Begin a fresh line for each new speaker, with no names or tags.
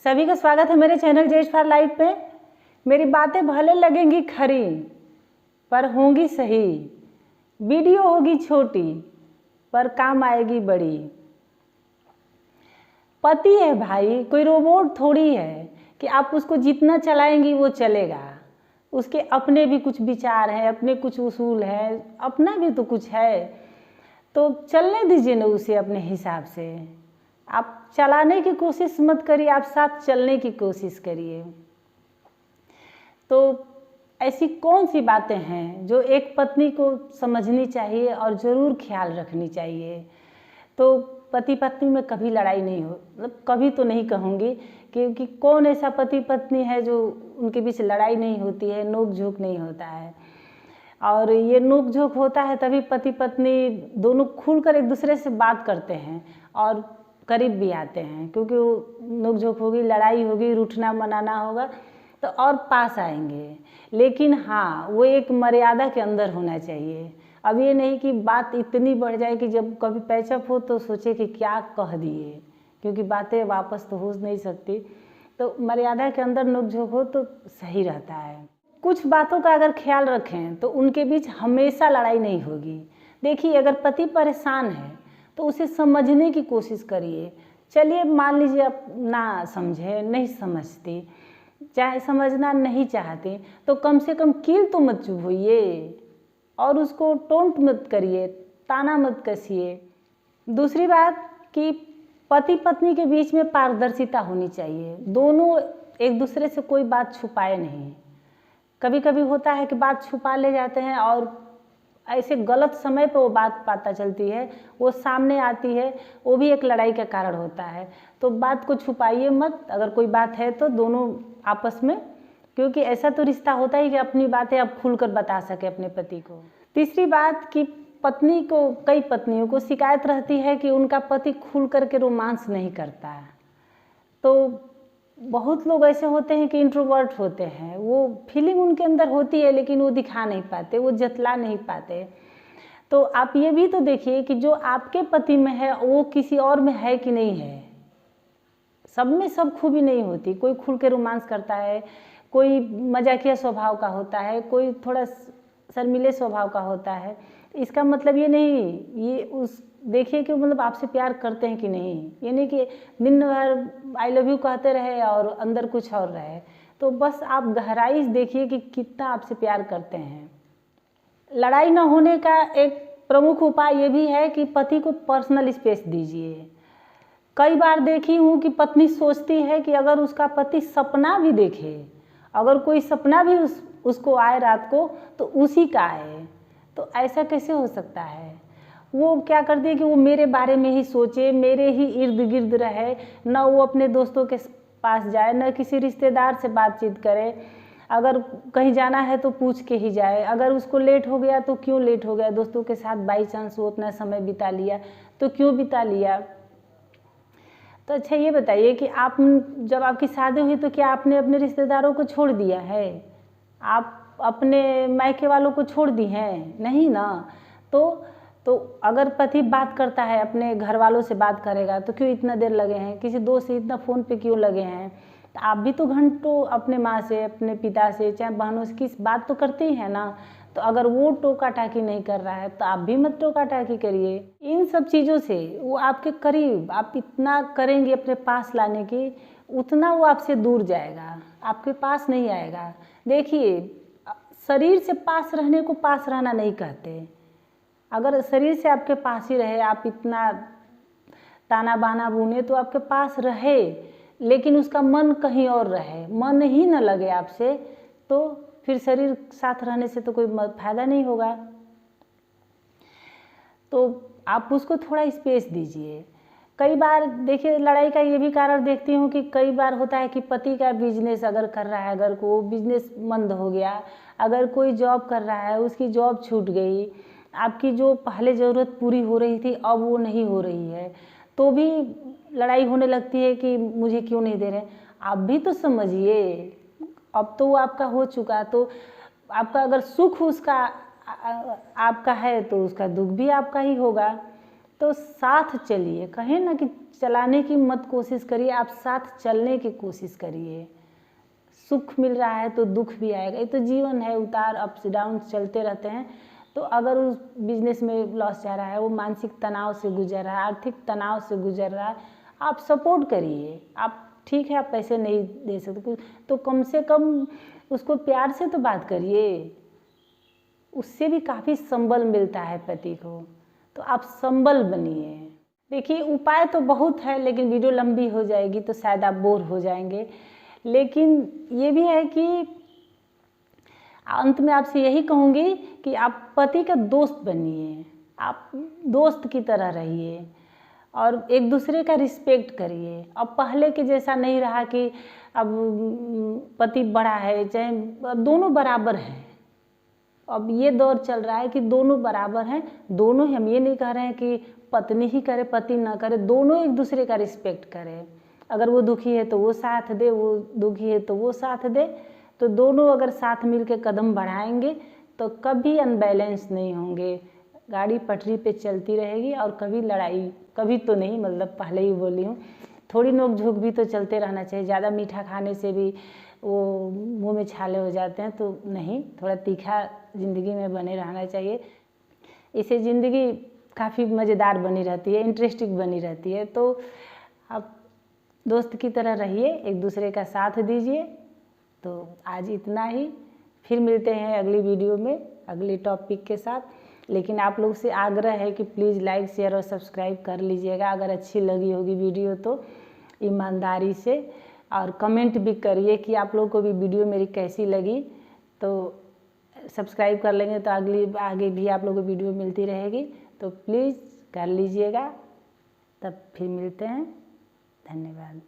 सभी का स्वागत है मेरे चैनल जेज फॉर लाइफ पे। मेरी बातें भले लगेंगी खरी पर होंगी सही, वीडियो होगी छोटी पर काम आएगी बड़ी। पति है भाई, कोई रोबोट थोड़ी है कि आप उसको जितना चलाएंगी वो चलेगा। उसके अपने भी कुछ विचार हैं, अपने कुछ उसूल हैं, अपना भी तो कुछ है, तो चलने दीजिए ना उसे अपने हिसाब से। आप चलाने की कोशिश मत करिए, आप साथ चलने की कोशिश करिए। तो ऐसी कौन सी बातें हैं जो एक पत्नी को समझनी चाहिए और ज़रूर ख्याल रखनी चाहिए। तो पति पत्नी में कभी लड़ाई नहीं हो, मतलब कभी तो नहीं कहूँगी, क्योंकि कौन ऐसा पति पत्नी है जो उनके बीच लड़ाई नहीं होती है, नोक झोंक नहीं होता है। और ये नोक झोंक होता है तभी पति पत्नी दोनों खुलकर एक दूसरे से बात करते हैं और करीब भी आते हैं, क्योंकि वो नोक झोंक होगी, लड़ाई होगी, रूठना मनाना होगा तो और पास आएंगे। लेकिन हाँ, वो एक मर्यादा के अंदर होना चाहिए। अब ये नहीं कि बात इतनी बढ़ जाए कि जब कभी पैचअप हो तो सोचे कि क्या कह दिए, क्योंकि बातें वापस तो हो नहीं सकती। तो मर्यादा के अंदर नोक झोंक हो तो सही रहता है। कुछ बातों का अगर ख्याल रखें तो उनके बीच हमेशा लड़ाई नहीं होगी। देखिए, अगर पति परेशान है तो उसे समझने की कोशिश करिए। चलिए मान लीजिए आप ना समझे, नहीं समझती, चाहे समझना नहीं चाहते, तो कम से कम कील तो मत चुभोइए और उसको टोंट मत करिए, ताना मत कसिए। दूसरी बात कि पति पत्नी के बीच में पारदर्शिता होनी चाहिए। दोनों एक दूसरे से कोई बात छुपाए नहीं। कभी कभी होता है कि बात छुपा ले जाते हैं और ऐसे गलत समय पर वो बात पता चलती है, वो सामने आती है, वो भी एक लड़ाई का कारण होता है। तो बात को छुपाइए मत, अगर कोई बात है तो दोनों आपस में, क्योंकि ऐसा तो रिश्ता होता ही कि अपनी बातें आप खुलकर बता सके अपने पति को। तीसरी बात कि पत्नी को, कई पत्नियों को शिकायत रहती है कि उनका पति खुल कर के रोमांस नहीं करता है। तो बहुत लोग ऐसे होते हैं कि इंट्रोवर्ट होते हैं, वो फीलिंग उनके अंदर होती है लेकिन वो दिखा नहीं पाते, वो जतला नहीं पाते। तो आप ये भी तो देखिए कि जो आपके पति में है वो किसी और में है कि नहीं है। सब में सब खूबी नहीं होती। कोई खुल के रोमांस करता है, कोई मजाकिया स्वभाव का होता है, कोई थोड़ा शर्मीले स्वभाव का होता है। इसका मतलब ये नहीं, ये उस देखिए कि मतलब आपसे प्यार करते हैं कि नहीं। ये नहीं कि दिन भर आई लव यू कहते रहे और अंदर कुछ और रहे। तो बस आप गहराई से देखिए कि कितना आपसे प्यार करते हैं। लड़ाई न होने का एक प्रमुख उपाय ये भी है कि पति को पर्सनल स्पेस दीजिए। कई बार देखी हूँ कि पत्नी सोचती है कि अगर उसका पति सपना भी देखे, अगर कोई सपना भी उसको आए रात को, तो उसी का आए। तो ऐसा कैसे हो सकता है। वो क्या करती है कि वो मेरे बारे में ही सोचे, मेरे ही इर्द गिर्द रहे, न वो अपने दोस्तों के पास जाए, न किसी रिश्तेदार से बातचीत करे। अगर कहीं जाना है तो पूछ के ही जाए। अगर उसको लेट हो गया तो क्यों लेट हो गया, दोस्तों के साथ बाई चांस वो उतना समय बिता लिया तो क्यों बिता लिया। तो अच्छा ये बताइए कि आप, जब आपकी शादी हुई तो क्या आपने अपने रिश्तेदारों को छोड़ दिया है, आप अपने मायके वालों को छोड़ दी हैं, नहीं ना। तो अगर पति बात करता है, अपने घर वालों से बात करेगा तो क्यों इतना देर लगे हैं, किसी दोस्त से इतना फ़ोन पे क्यों लगे हैं। तो आप भी तो घंटों अपने माँ से, अपने पिता से, चाहे बहनों से किस बात तो करते ही हैं ना। तो अगर वो टोका टाकी नहीं कर रहा है तो आप भी मत टोका टाकी करिए। इन सब चीज़ों से वो आपके करीब, आप इतना करेंगे अपने पास लाने की, उतना वो आपसे दूर जाएगा, आपके पास नहीं आएगा। देखिए, शरीर से पास रहने को पास रहना नहीं कहते। अगर शरीर से आपके पास ही रहे, आप इतना ताना बाना बुने तो आपके पास रहे, लेकिन उसका मन कहीं और रहे, मन ही न लगे आपसे, तो फिर शरीर साथ रहने से तो कोई फायदा नहीं होगा। तो आप उसको थोड़ा स्पेस दीजिए। कई बार देखिए, लड़ाई का ये भी कारण देखती हूँ कि कई बार होता है कि पति का बिजनेस अगर कर रहा है, अगर को बिजनेस मंद हो गया, अगर कोई जॉब कर रहा है, उसकी जॉब छूट गई, आपकी जो पहले ज़रूरत पूरी हो रही थी अब वो नहीं हो रही है, तो भी लड़ाई होने लगती है कि मुझे क्यों नहीं दे रहे। आप भी तो समझिए, अब तो वो आपका हो चुका, तो आपका अगर सुख उसका आपका है तो उसका दुख भी आपका ही होगा। तो साथ चलिए, कहें ना कि चलाने की मत कोशिश करिए, आप साथ चलने की कोशिश करिए। सुख मिल रहा है तो दुख भी आएगा, ये तो जीवन है, उतार अप्स डाउन चलते रहते हैं। तो अगर उस बिजनेस में लॉस जा रहा है, वो मानसिक तनाव से गुजर रहा है, आर्थिक तनाव से गुजर रहा है, आप सपोर्ट करिए। आप ठीक है, आप पैसे नहीं दे सकते तो कम से कम उसको प्यार से तो बात करिए, उससे भी काफ़ी संबल मिलता है पति को। तो आप संबल बनिए। देखिए उपाय तो बहुत है, लेकिन वीडियो लंबी हो जाएगी तो शायद आप बोर हो जाएंगे। लेकिन ये भी है कि अंत में आपसे यही कहूँगी कि आप पति का दोस्त बनिए, आप दोस्त की तरह रहिए और एक दूसरे का रिस्पेक्ट करिए। अब पहले के जैसा नहीं रहा कि अब पति बड़ा है, चाहे अब दोनों बराबर हैं। अब ये दौर चल रहा है कि दोनों बराबर हैं, दोनों, हम ये नहीं कह रहे हैं कि पत्नी ही करे पति ना करे, दोनों एक दूसरे का रिस्पेक्ट करें। अगर वो दुखी है तो वो साथ दे, वो दुखी है तो वो साथ दे। तो दोनों अगर साथ मिल के कदम बढ़ाएंगे तो कभी अनबैलेंस नहीं होंगे, गाड़ी पटरी पे चलती रहेगी और कभी लड़ाई, कभी तो नहीं, मतलब पहले ही बोली हूँ, थोड़ी नोक झोंक भी तो चलते रहना चाहिए। ज़्यादा मीठा खाने से भी वो मुंह में छाले हो जाते हैं, तो नहीं, थोड़ा तीखा ज़िंदगी में बने रहना चाहिए। इससे ज़िंदगी काफ़ी मज़ेदार बनी रहती है, इंटरेस्टिंग बनी रहती है। तो आप दोस्त की तरह रहिए, एक दूसरे का साथ दीजिए। तो आज इतना ही, फिर मिलते हैं अगली वीडियो में अगले टॉपिक के साथ। लेकिन आप लोग से आग्रह है कि प्लीज़ लाइक शेयर और सब्सक्राइब कर लीजिएगा। अगर अच्छी लगी होगी वीडियो तो ईमानदारी से, और कमेंट भी करिए कि आप लोगों को भी वीडियो मेरी कैसी लगी। तो सब्सक्राइब कर लेंगे तो आगे भी आप लोगों को वीडियो मिलती रहेगी। तो प्लीज़ कर लीजिएगा। तब फिर मिलते हैं, धन्यवाद।